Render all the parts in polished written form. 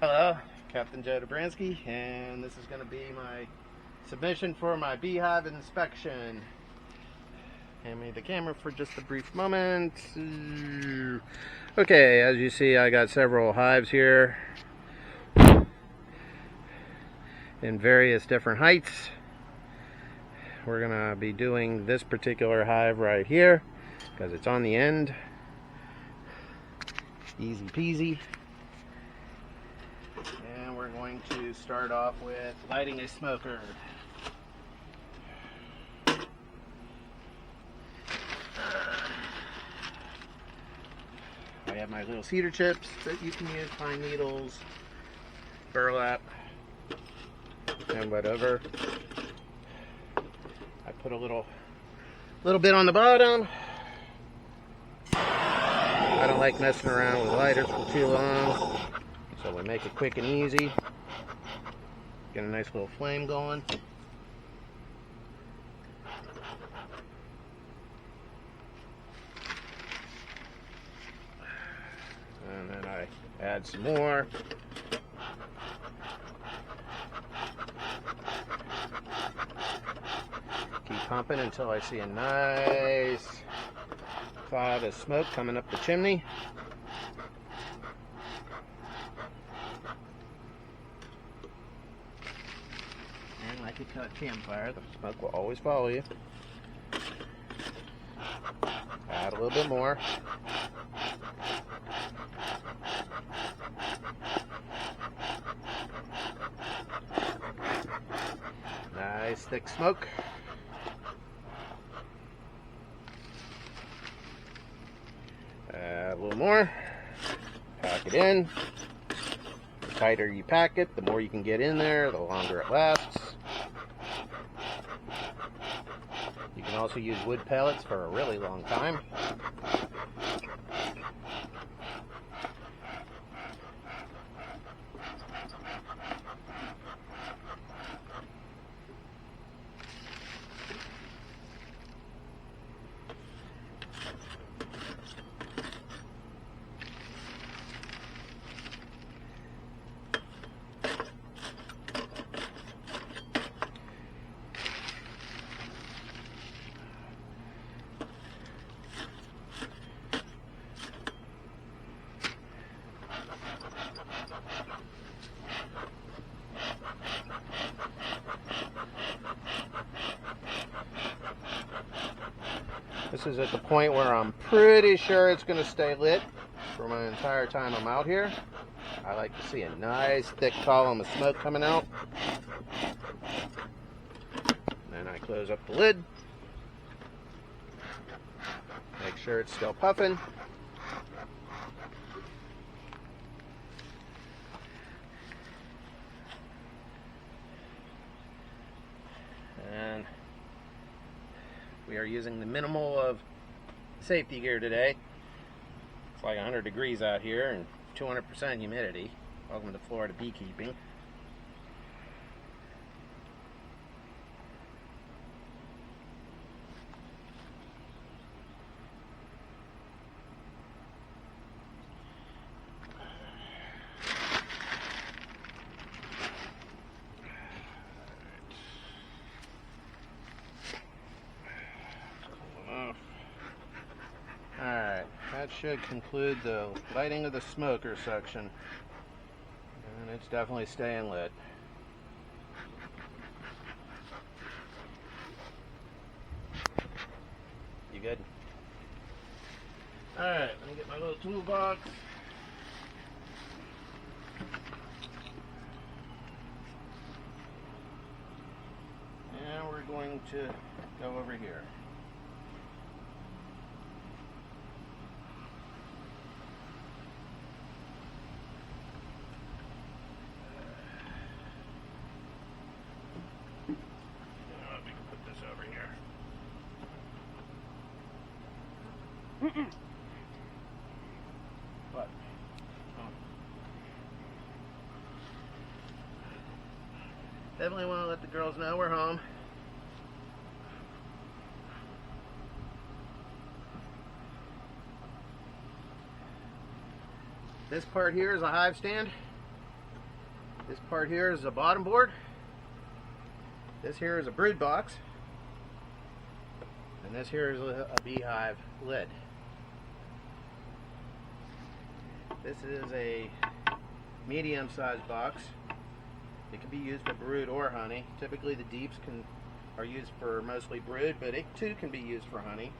Hello, Captain Joe Dobransky, and this is going to be my submission for my beehive inspection. Hand me the camera for just a brief moment. Okay, as you see, I got several hives here in various different heights. We're going to be doing this particular hive right here because it's on the end. Easy peasy. And we're going to start off with lighting a smoker. I have my little cedar chips that you can use, pine needles, burlap, and whatever. I put a little bit on the bottom. I don't like messing around with lighters for too long, so we make it quick and easy. Get a nice little flame going. And then I add some more. Keep pumping until I see a nice cloud of smoke coming up the chimney. And like a cut campfire, the smoke will always follow you. Add a little bit more. Nice thick smoke. Add a little more. Pack it in. The tighter you pack it, the more you can get in there, the longer it lasts. You can also use wood pellets for a really long time. This is at the point where I'm pretty sure it's going to stay lit for my entire time I'm out here. I like to see a nice thick column of smoke coming out. Then I close up the lid. Make sure it's still puffing. And we are using the minimal of safety gear today. It's like 100 degrees out here and 200% humidity. Welcome to Florida beekeeping. Alright, that should conclude the lighting of the smoker section. And it's definitely staying lit. You good? Alright, let me get my little toolbox. And we're going to go over here. What? Oh. Definitely want to let the girls know we're home. This part here is a hive stand. This part here is a bottom board. This here is a brood box. And this here is a beehive lid. This is a medium-sized box. It can be used for brood or honey. Typically the deeps are used for mostly brood, but it too can be used for honey.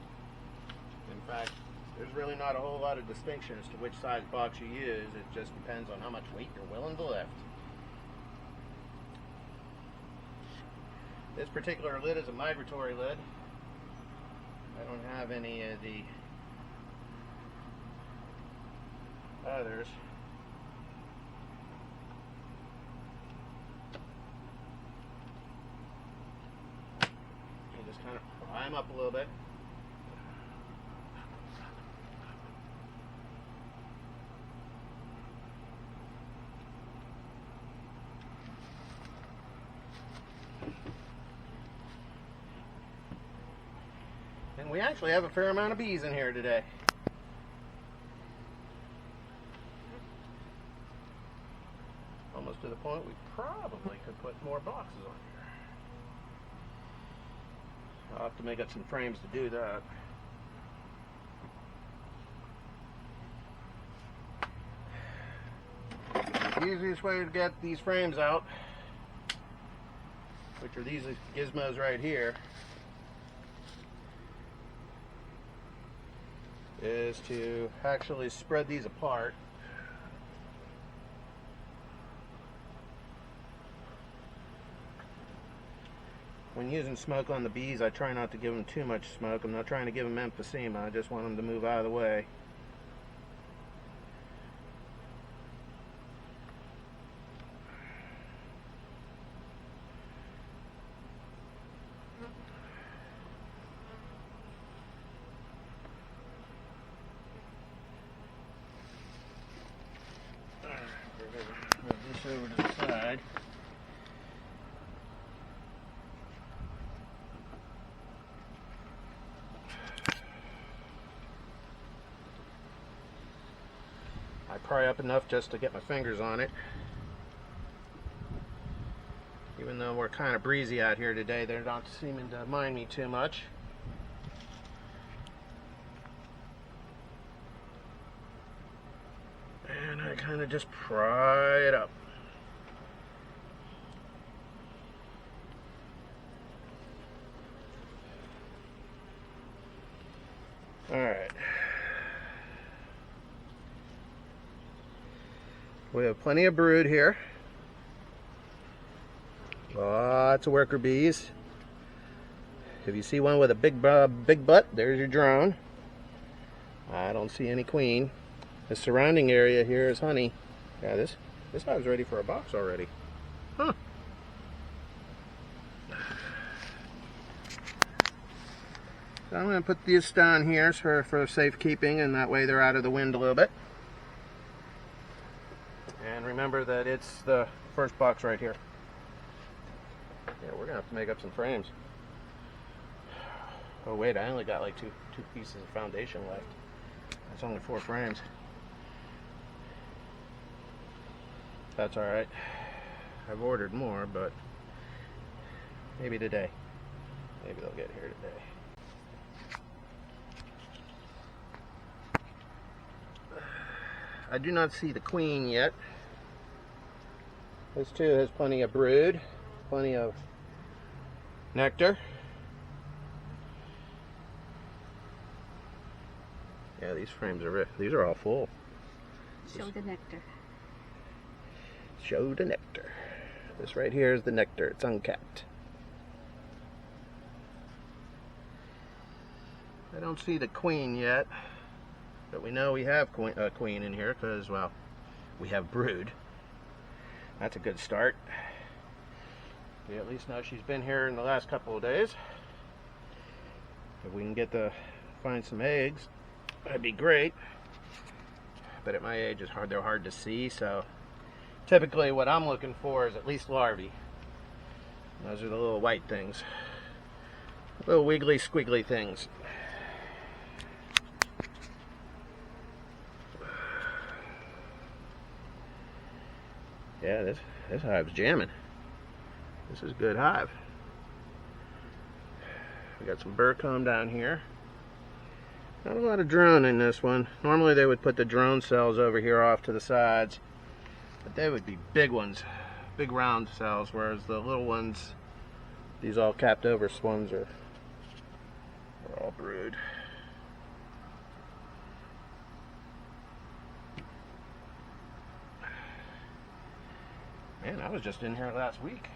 In fact, there's really not a whole lot of distinction as to which size box you use. It just depends on how much weight you're willing to lift. This particular lid is a migratory lid. I don't have any of the others. You just kind of pry them up a little bit. And we actually have a fair amount of bees in here today. Almost to the point we probably could put more boxes on here. I'll have to make up some frames to do that. The easiest way to get these frames out, which are these gizmos right here, is to actually spread these apart. When using smoke on the bees, I try not to give them too much smoke. I'm not trying to give them emphysema. I just want them to move out of the way. Move this over to the side. I pry up enough just to get my fingers on it. Even though we're kind of breezy out here today, they're not seeming to mind me too much. And I kind of just pry it up. Alright. We have plenty of brood here. Lots of worker bees. If you see one with a big butt, there's your drone. I don't see any queen. The surrounding area here is honey. Yeah, this hive's ready for a box already. Huh. So I'm going to put these down here for safekeeping, and that way they're out of the wind a little bit. And remember that it's the first box right here. Yeah, we're going to have to make up some frames. Oh wait, I only got like two pieces of foundation left. That's only 4 frames. That's alright. I've ordered more, but maybe today. Maybe they'll get here today. I do not see the queen yet. This too has plenty of brood, plenty of nectar. Yeah, these frames are all full. Show the nectar. Show the nectar. This right here is the nectar. It's uncapped. I don't see the queen yet, but we know we have a queen in here because, well, we have brood. That's a good start. We at least know she's been here in the last couple of days. If we can get to find some eggs, that'd be great. But at my age, they're hard to see, so typically what I'm looking for is at least larvae. Those are the little white things. Little wiggly squiggly things. Yeah, this hive's jamming. This is a good hive. We got some burr comb down here. Not a lot of drone in this one. Normally they would put the drone cells over here off to the sides, but they would be big ones, big round cells, whereas the little ones, these all capped over swarms are all brood. Man, I was just in here last week.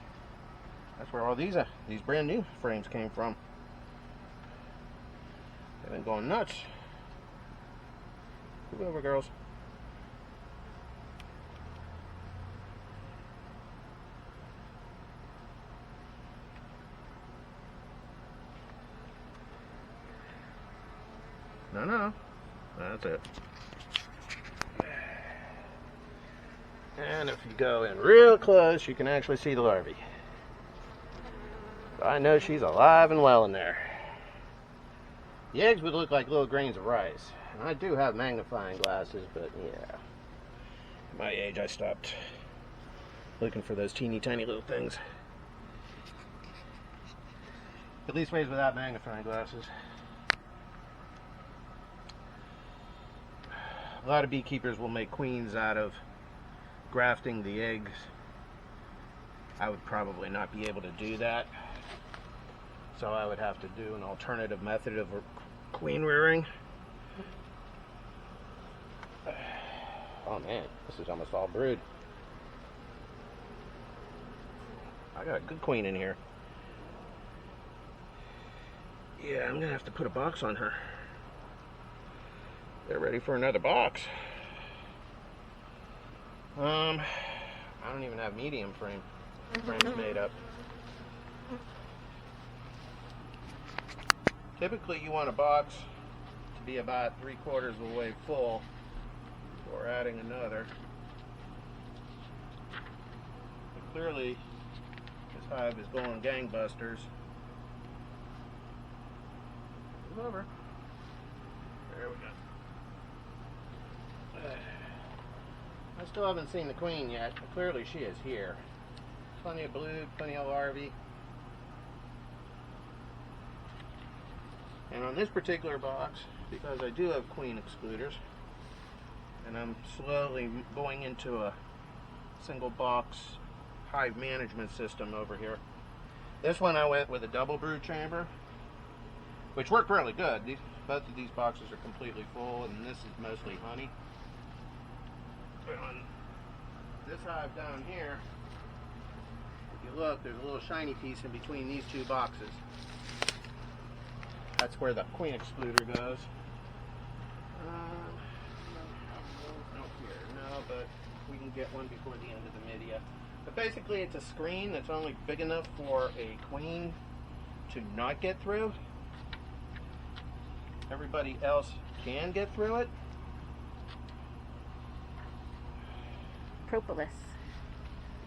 That's where all these brand new frames came from. They've been going nuts. Move over, girls. No. That's it. And if you go in real close, you can actually see the larvae. So I know she's alive and well in there. The eggs would look like little grains of rice. And I do have magnifying glasses, but yeah. At my age, I stopped looking for those teeny tiny little things. At least ways without magnifying glasses. A lot of beekeepers will make queens out of grafting the eggs. I would probably not be able to do that. So I would have to do an alternative method of queen rearing. Oh man, this is almost all brood. I got a good queen in here. Yeah, I'm gonna have to put a box on her. They're ready for another box. I don't even have medium frames made up. Typically you want a box to be about 3/4 of the way full before adding another. But clearly this hive is going gangbusters. Move over. There we go. I still haven't seen the queen yet, but clearly she is here. Plenty of brood, plenty of larvae. And on this particular box, because I do have queen excluders, and I'm slowly going into a single box hive management system over here. This one I went with a double brood chamber, which worked really good. Both of these boxes are completely full, and this is mostly honey. On this hive down here, if you look, there's a little shiny piece in between these two boxes. That's where the queen excluder goes. No, but we can get one before the end of the media. But basically it's a screen that's only big enough for a queen to not get through. Everybody else can get through it. Propolis.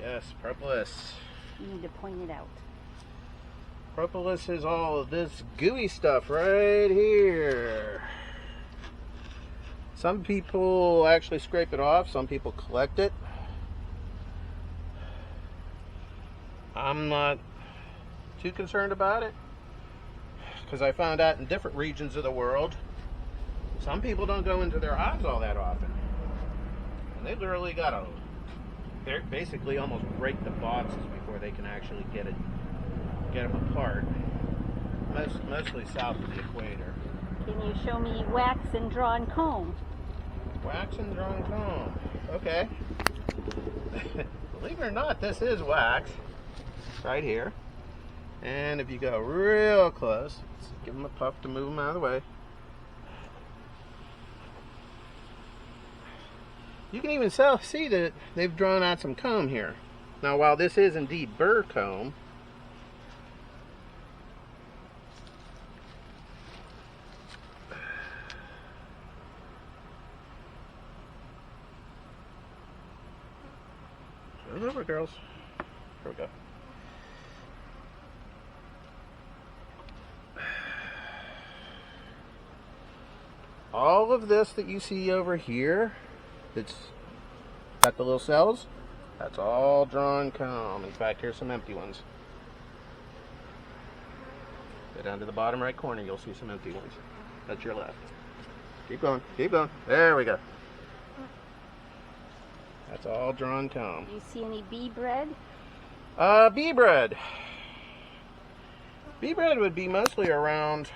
Yes, propolis. You need to point it out. Propolis is all of this gooey stuff right here. Some people actually scrape it off, some people collect it. I'm not too concerned about it, because I found out in different regions of the world, some people don't go into their hives all that often. And they literally gotta basically almost break the boxes before they can actually get them apart. Mostly south of the equator. Can you show me wax and drawn comb? Wax and drawn comb. Okay. Believe it or not, this is wax. Right here. And if you go real close, let's give them a puff to move them out of the way. You can even see that they've drawn out some comb here. Now, while this is indeed burr comb, move over, girls. Here we go. All of this that you see over here, that's got the little cells, That's all drawn comb. In fact, here's some empty ones. Go down to the bottom right corner, you'll see some empty ones. That's your left. Keep going, keep going. There we go. That's all drawn comb. Do you see any bee bread? Bee bread. Bee bread would be mostly around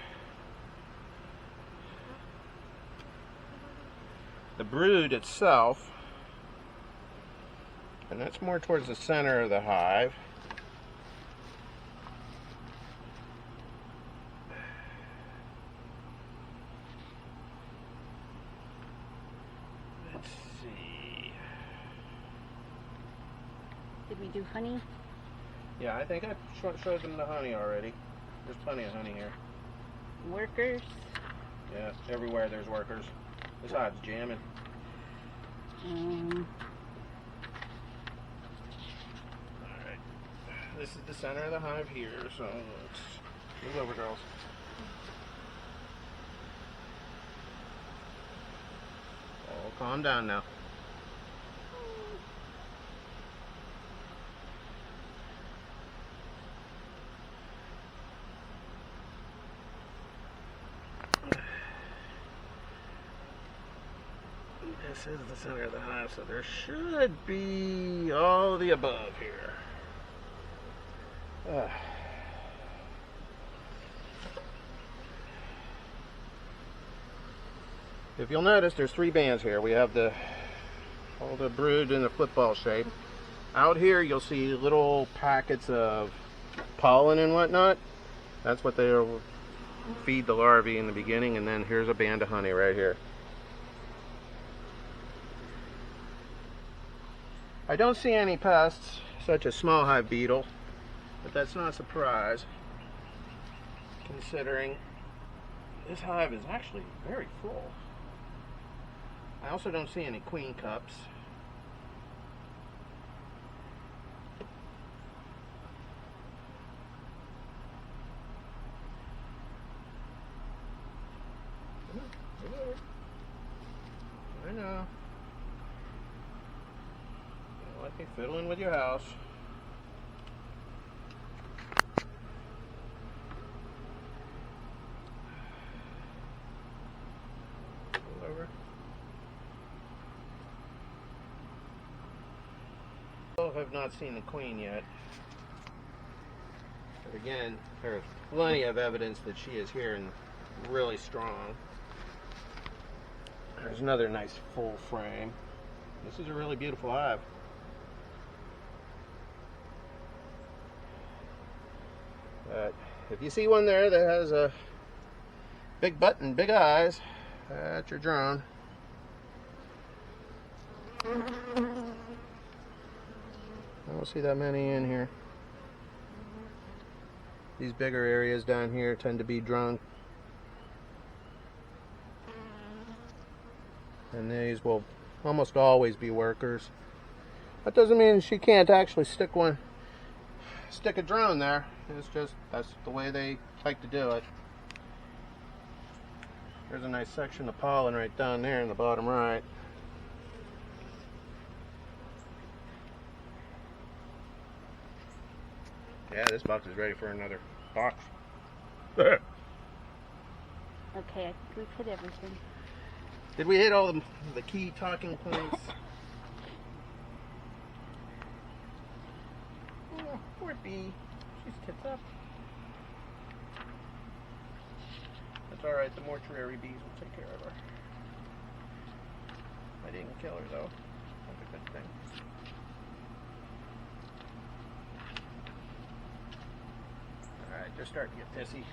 the brood itself, and that's more towards the center of the hive. Let's see. Did we do honey? Yeah, I think I showed them the honey already. There's plenty of honey here. Workers? Yeah, everywhere there's workers. This hive's jamming. Alright. This is the center of the hive here, so let's move over, girls. Oh, calm down now. This is the center of the hive, so there should be all the above here. If you'll notice, there's 3 bands here. We have all the brood in a football shape. Out here, you'll see little packets of pollen and whatnot. That's what they'll feed the larvae in the beginning, and then here's a band of honey right here. I don't see any pests, such as small hive beetle, but that's not a surprise, considering this hive is actually very full. I also don't see any queen cups. I know. Let me fiddling with your house. Pull over. I have not seen the queen yet. But again, there's plenty of evidence that she is here and really strong. There's another nice full frame. This is a really beautiful hive. But if you see one there that has a big butt and big eyes, that's your drone. I don't see that many in here. These bigger areas down here tend to be drone. And these will almost always be workers. That doesn't mean she can't actually stick a drone there. It's just, that's the way they like to do it. There's a nice section of pollen right down there in the bottom right. Yeah, this box is ready for another box. Okay, I think we've hit everything. Did we hit all the key talking points? Oh, poor bee. She's tits up. That's alright, the mortuary bees will take care of her. I didn't kill her though. That's a good thing. Alright, they're starting to get pissy.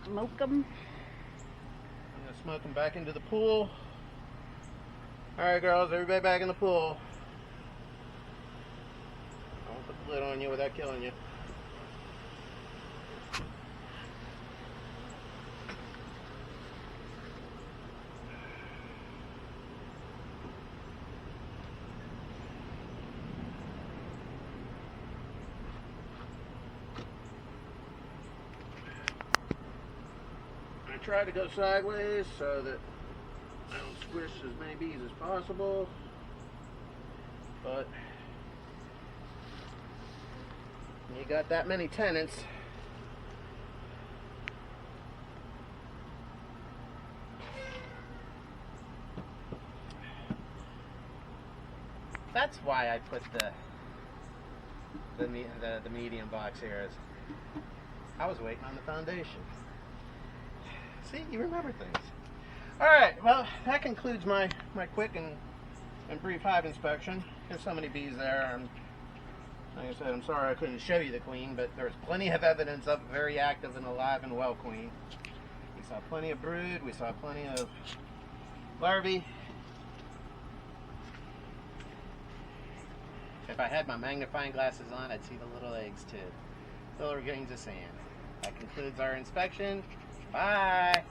Smoke them. I'm going to smoke them back into the pool. Alright girls, everybody back in the pool. I won't put the lid on you without killing you. I try to go sideways so that I don't squish as many bees as possible. got that many tenants, that's why I put the medium box here. Is I was waiting on the foundation. See, you remember things. All right, well, that concludes my quick and brief hive inspection. There's so many bees there, and like I said, I'm sorry I couldn't show you the queen, but there's plenty of evidence of a very active and alive and well queen. We saw plenty of brood, we saw plenty of larvae. If I had my magnifying glasses on, I'd see the little eggs too. Little grains of sand. That concludes our inspection. Bye!